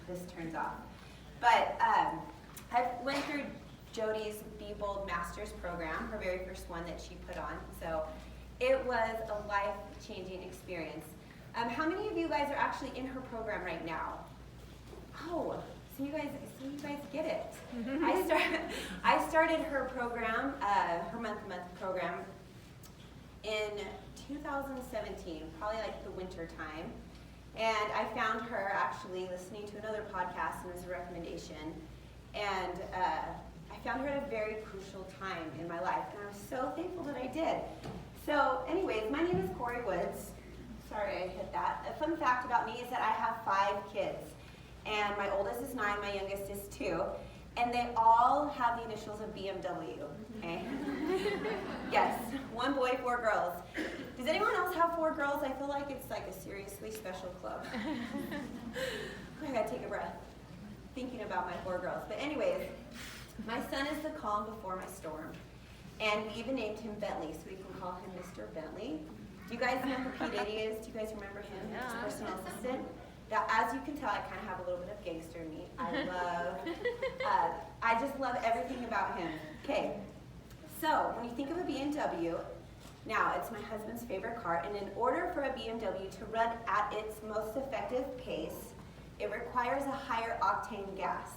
this turns off. But I went through Jody's Be Bold Masters program, her very first one that she put on. So it was a life-changing experience. How many of you guys are actually in her program right now? Oh, so you guys get it. I started her program, her month-to-month program, in 2017, probably like the winter time. And I found her actually listening to another podcast, and it was a recommendation. And I found her at a very crucial time in my life, and I'm so thankful that I did. So anyways, my name is Corey Woods. Sorry I hit that. A fun fact about me is that I have 5 kids. And my oldest is 9, my youngest is 2. And they all have the initials of BMW, okay? Yes, 1 boy, 4 girls. Does anyone else have 4 girls? I feel like it's like a seriously special club. I gotta take a breath thinking about my 4 girls. But anyways, my son is the calm before my storm. And we even named him Bentley, so we can call him Mr. Bentley. Do you guys know who P. Diddy is? Do you guys remember him? Yeah. His personal assistant? Now, as you can tell, I kind of have a little bit of gangster in me. I just love everything about him. Okay, so when you think of a BMW, now it's my husband's favorite car, and in order for a BMW to run at its most effective pace, it requires a higher octane gas.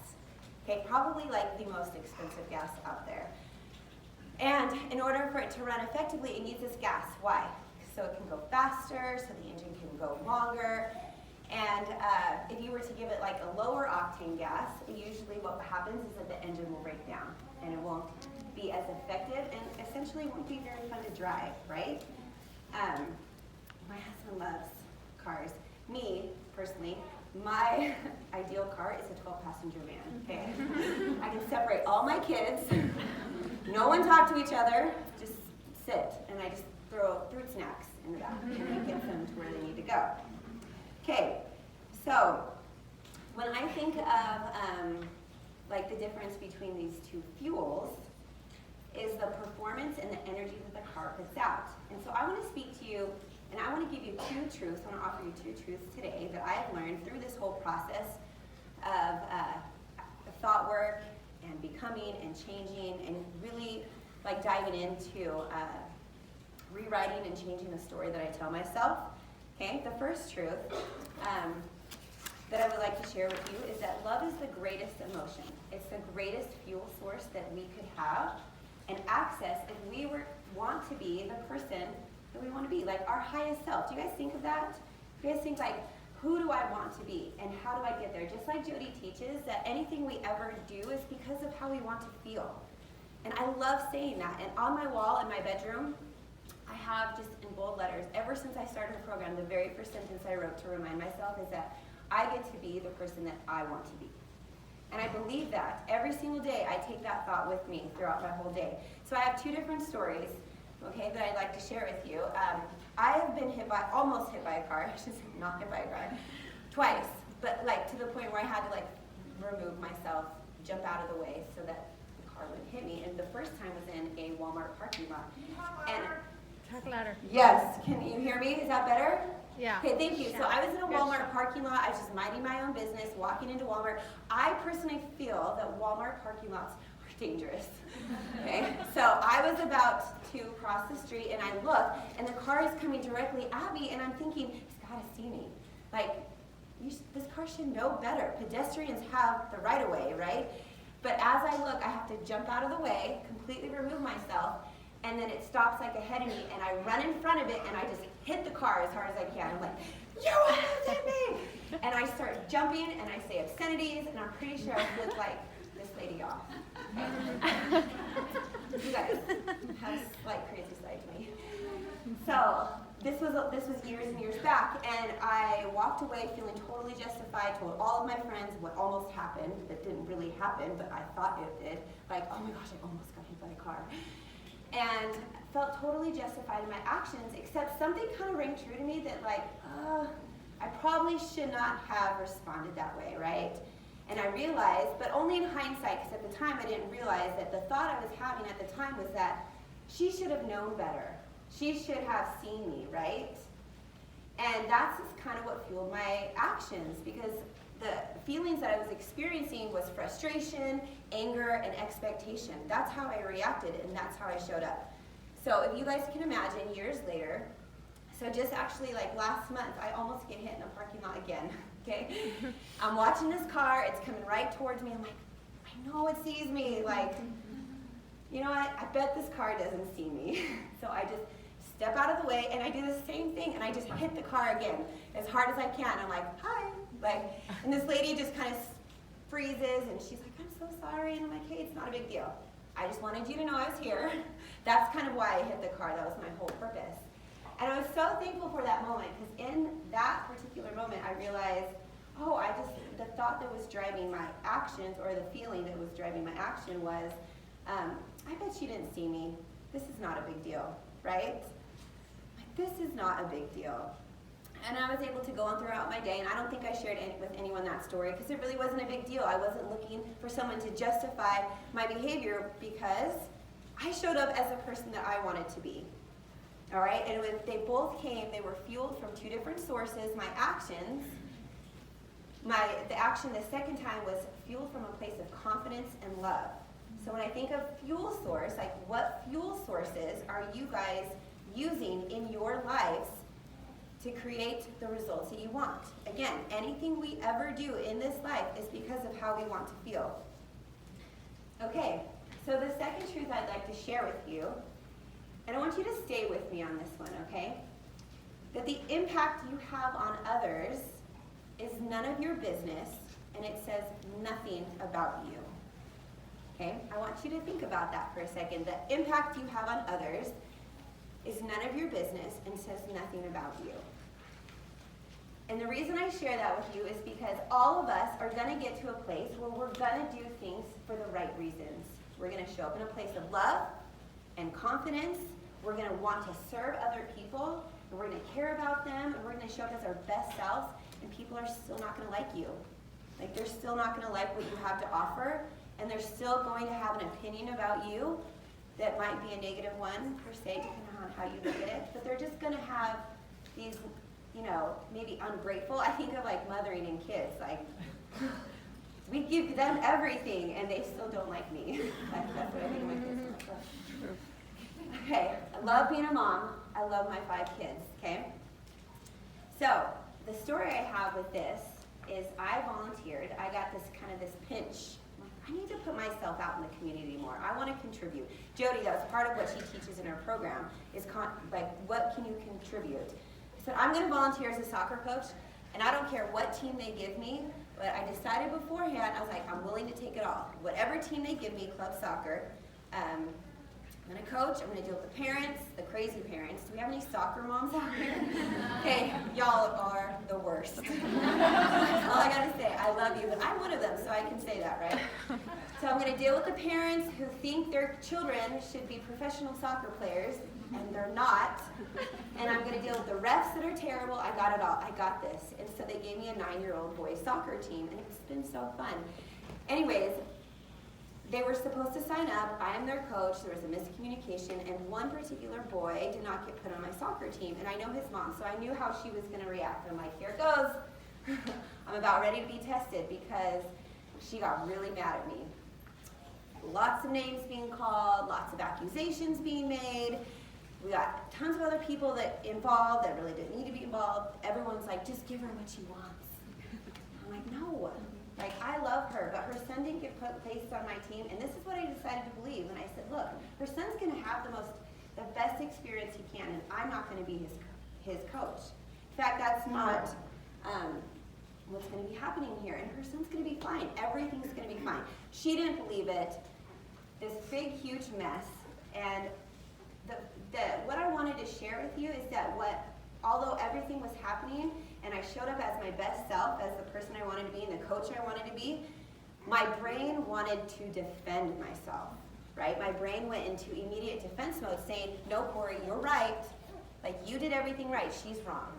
Okay, probably like the most expensive gas out there. And in order for it to run effectively, it needs this gas. Why? So it can go faster, so the engine can go longer. And if you were to give it like a lower octane gas, usually what happens is that the engine will break down and it won't be as effective and essentially won't be very fun to drive, right? My husband loves cars. Me, personally, my ideal car is a 12-passenger van, okay? I can separate all my kids, no one talk to each other, just sit, and I just throw fruit snacks in the back and it gets them to where they need to go. Okay, so when I think of like the difference between these 2 fuels is the performance and the energy that the car puts out. And so I want to speak to you, and I want to give you 2 truths. I want to offer you 2 truths today that I have learned through this whole process of thought work and becoming and changing and really like diving into rewriting and changing the story that I tell myself. Okay, the first truth that I would like to share with you is that love is the greatest emotion. It's the greatest fuel source that we could have and access if we want to be the person that we want to be, like our highest self. Do you guys think of that? Do you guys think like, who do I want to be and how do I get there? Just like Jody teaches, that anything we ever do is because of how we want to feel. And I love saying that. And on my wall in my bedroom, I have just in bold letters, ever since I started the program, the very first sentence I wrote to remind myself is that I get to be the person that I want to be. And I believe that every single day I take that thought with me throughout my whole day. So I have 2 different stories, okay, that I'd like to share with you. I have been almost hit by a car, I should say not hit by a car, twice, but like to the point where I had to like remove myself, jump out of the way so that the car wouldn't hit me. And the first time was in a Walmart parking lot. And Talk louder. yes, can you hear me? Is that better? Yeah. Okay, thank you. So I was in a Walmart parking lot. I was just minding my own business, walking into Walmart. I personally feel that Walmart parking lots are dangerous. Okay, so I was about to cross the street and I look and the car is coming directly at me and I'm thinking, he's got to see me. Like, this car should know better. Pedestrians have the right of way, right? But as I look, I have to jump out of the way, completely remove myself, and then it stops like ahead of me, and I run in front of it, and I just hit the car as hard as I can. I'm like, you almost hit me! And I start jumping, and I say obscenities, and I'm pretty sure I flipped like this lady off. You guys have a slight crazy side to me. So this was years and years back, and I walked away feeling totally justified, told all of my friends what almost happened, that didn't really happen, but I thought it did. Like, oh my gosh, I almost got hit by a car. And felt totally justified in my actions, except something kind of rang true to me that like, I probably should not have responded that way, right? And I realized, but only in hindsight, because at the time I didn't realize that the thought I was having at the time was that she should have known better. She should have seen me, right? And that's just kind of what fueled my actions, because the feelings that I was experiencing was frustration, anger, and expectation. That's how I reacted, and that's how I showed up. So if you guys can imagine, years later, so just actually like last month, I almost get hit in the parking lot again, okay? I'm watching this car, it's coming right towards me. I'm like, I know it sees me. Like, you know what? I bet this car doesn't see me. So I just step out of the way, and I do the same thing, and I just hit the car again as hard as I can. I'm like, hi. Like, and this lady just kind of freezes, and she's like, I'm so sorry. And I'm like, hey, it's not a big deal. I just wanted you to know I was here. That's kind of why I hit the car. That was my whole purpose. And I was so thankful for that moment, because in that particular moment, I realized, oh, the thought that was driving my actions, or the feeling that was driving my action was, I bet she didn't see me. This is not a big deal, right? Like, this is not a big deal. And I was able to go on throughout my day, and I don't think I shared with anyone that story, because it really wasn't a big deal. I wasn't looking for someone to justify my behavior, because I showed up as a person that I wanted to be. All right, and when they both came, they were fueled from two different sources. My actions, the action the second time was fueled from a place of confidence and love. So when I think of fuel source, like what fuel sources are you guys using in your lives to create the results that you want? Again, anything we ever do in this life is because of how we want to feel. Okay, so the second truth I'd like to share with you, and I want you to stay with me on this one, okay? That the impact you have on others is none of your business, and it says nothing about you. Okay? I want you to think about that for a second. The impact you have on others is none of your business and says nothing about you. And the reason I share that with you is because all of us are going to get to a place where we're going to do things for the right reasons. We're going to show up in a place of love and confidence. We're going to want to serve other people, and we're going to care about them, and we're going to show up as our best selves, and people are still not going to like you. Like, they're still not going to like what you have to offer, and they're still going to have an opinion about you that might be a negative one, per se, depending on how you look at it. But they're just going to have these, maybe ungrateful. I think of, like, mothering and kids. Like, we give them everything, and they still don't like me. That's what I think of my kids. Okay, I love being a mom. I love my 5 kids, okay? So, the story I have with this is I volunteered. I got this pinch. I need to put myself out in the community more. I want to contribute. Jody, that's part of what she teaches in her program, is what can you contribute? I said, I'm going to volunteer as a soccer coach, and I don't care what team they give me, but I decided beforehand, I was like, I'm willing to take it all. Whatever team they give me, club soccer, I'm going to coach. I'm going to deal with the parents, the crazy parents. Do we have any soccer moms out here? Okay, y'all are the worst. That's all I got to say. I love you, but I'm one of them, so I can say that, right? So I'm going to deal with the parents who think their children should be professional soccer players, and they're not. And I'm going to deal with the refs that are terrible. I got it all. I got this. And so they gave me a 9-year-old boys soccer team, and it's been so fun. Anyways, they were supposed to sign up. I am their coach. There was a miscommunication, and one particular boy did not get put on my soccer team, and I know his mom, so I knew how she was going to react. I'm like, here it goes. I'm about ready to be tested, because she got really mad at me. Lots of names being called, lots of accusations being made. We got tons of other people involved that really didn't need to be involved. Everyone's like, just give her what she wants. I'm like, no. Like, I love her, but her son didn't get placed on my team, and this is what I decided to believe. And I said, look, her son's going to have the best experience he can, and I'm not going to be his coach. In fact, that's not what's going to be happening here, and her son's going to be fine. Everything's going to be fine. She didn't believe it. This big, huge mess, and what I wanted to share with you is that although everything was happening, and I showed up as my best self, as the person I wanted to be and the coach I wanted to be, my brain wanted to defend myself, right? My brain went into immediate defense mode saying, no, Corey, you're right. Like, you did everything right. She's wrong.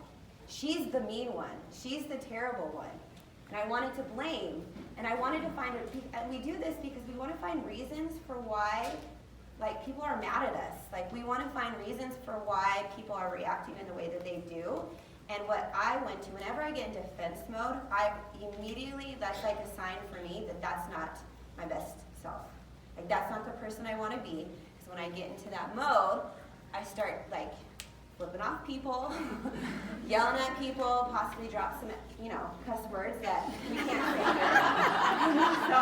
She's the mean one. She's the terrible one. And I wanted to blame. And I wanted to and we do this because we want to find reasons for why, people are mad at us. We want to find reasons for why people are reacting in the way that they do. And what I went to, whenever I get in defense mode, I immediately, that's like a sign for me that that's not my best self. Like, that's not the person I want to be. Because when I get into that mode, I start like flipping off people, yelling at people, possibly drop some, cuss words that we can't say here. So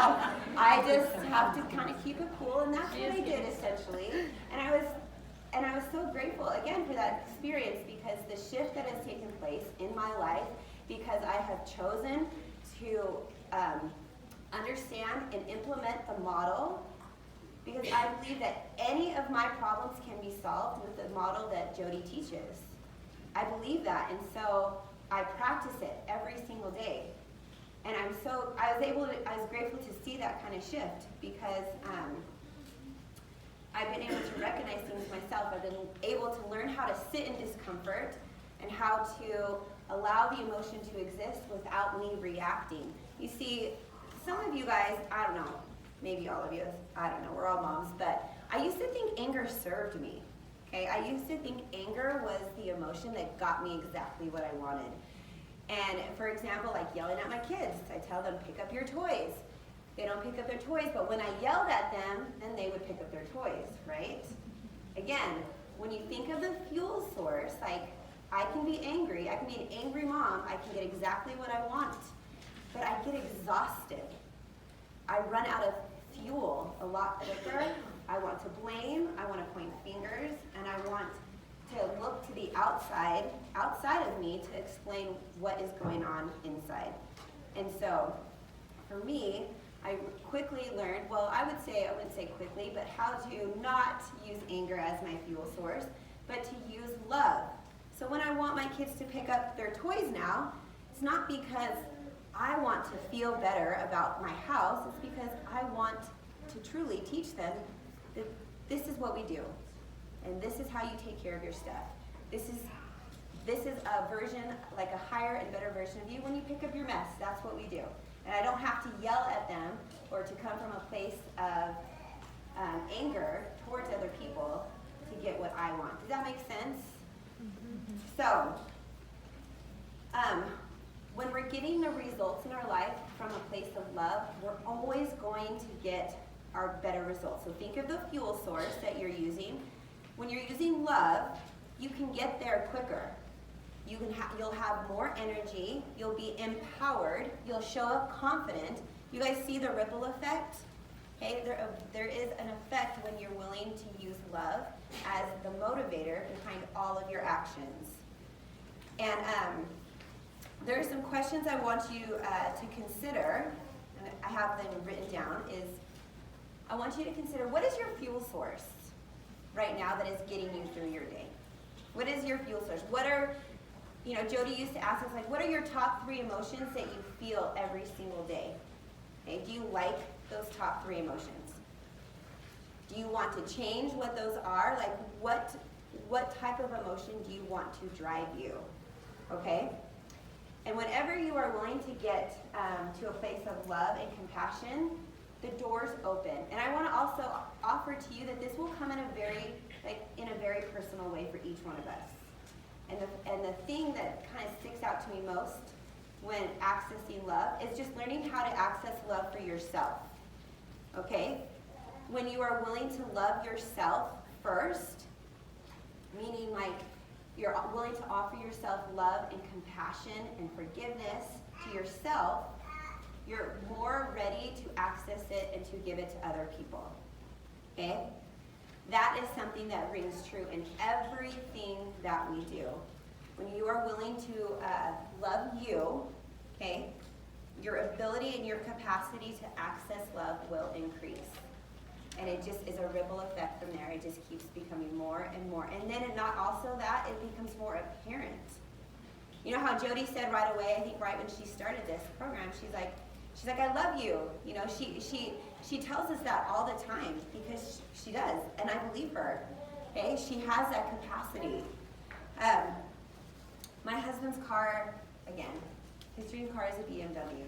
I just have to kind of keep it cool, and that's what I did essentially. And I was so grateful again for that experience, because the shift that has taken place in my life, because I have chosen to understand and implement the model. Because I believe that any of my problems can be solved with the model that Jody teaches. I believe that, and so I practice it every single day. And I was grateful to see that kind of shift, because I've been able to recognize things myself. I've been able to learn how to sit in discomfort and how to allow the emotion to exist without me reacting. You see, some of you guys, I don't know, maybe all of you, I don't know, we're all moms, but I used to think anger served me, okay? I used to think anger was the emotion that got me exactly what I wanted. And for example, like yelling at my kids, I tell them, pick up your toys. They don't pick up their toys, but when I yelled at them, then they would pick up their toys, right? Again, when you think of the fuel source, like, I can be angry, I can be an angry mom, I can get exactly what I want, but I get exhausted. I run out of fuel a lot quicker. I want to blame, I want to point fingers, and I want to look to the outside of me to explain what is going on inside. And so, for me, I quickly learned, I wouldn't say quickly, but how to not use anger as my fuel source, but to use love. So when I want my kids to pick up their toys now, it's not because I want to feel better about my house, it's because I want to truly teach them that this is what we do, and this is how you take care of your stuff. This is a version, like a higher and better version of you when you pick up your mess. That's what we do. And I don't have to yell at them or to come from a place of anger towards other people to get what I want. Does that make sense? So, when we're getting the results in our life from a place of love, we're always going to get our better results. So think of the fuel source that you're using. When you're using love, you can get there quicker. You'll have more energy, you'll be empowered, you'll show up confident. You guys see the ripple effect? Okay, there is an effect when you're willing to use love as the motivator behind all of your actions. And there are some questions I want you to consider, and I have them written down, is I want you to consider, what is your fuel source right now that is getting you through your day? What is your fuel source? Jody used to ask us, like, what are your top 3 emotions that you feel every single day? Okay, do you like those top 3 emotions? Do you want to change what those are? Like, what type of emotion do you want to drive you? Okay? And whenever you are willing to get to a place of love and compassion, the doors open. And I want to also offer to you that this will come in a very personal way for each one of us. And the thing that kind of sticks out to me most when accessing love is just learning how to access love for yourself. Okay? When you are willing to love yourself first, meaning like you're willing to offer yourself love and compassion and forgiveness to yourself, you're more ready to access it and to give it to other people. Okay? That is something that rings true in everything that we do. When you are willing to love you, okay, your ability and your capacity to access love will increase. And it just is a ripple effect from there. It just keeps becoming more and more. And then it becomes more apparent. You know how Jody said right away, I think right when she started this program, she's like, I love you. You know, she tells us that all the time because she does, and I believe her. Okay, she has that capacity. My husband's car, again, his dream car is a BMW.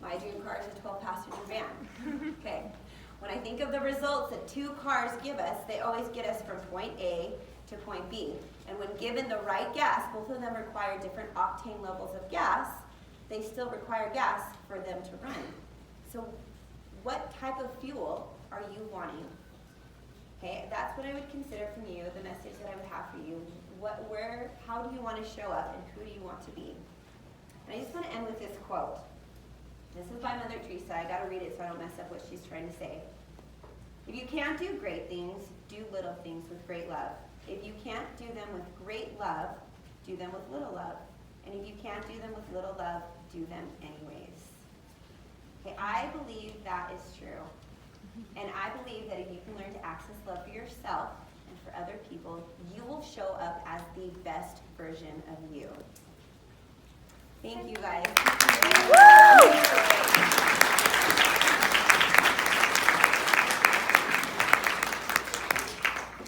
My dream car is a 12-passenger van. Okay, when I think of the results that 2 cars give us, they always get us from point A to point B. And when given the right gas, both of them require different octane levels of gas, they still require gas for them to run. So what type of fuel are you wanting? Okay, that's what I would consider from you, the message that I would have for you. How do you want to show up, and who do you want to be? And I just want to end with this quote. This is by Mother Teresa. I got to read it so I don't mess up what she's trying to say. If you can't do great things, do little things with great love. If you can't do them with great love, do them with little love. And if you can't do them with little love, do them anyways. Okay, I believe that is true. And I believe that if you can learn to access love for yourself and for other people, you will show up as the best version of you. Thank you, guys.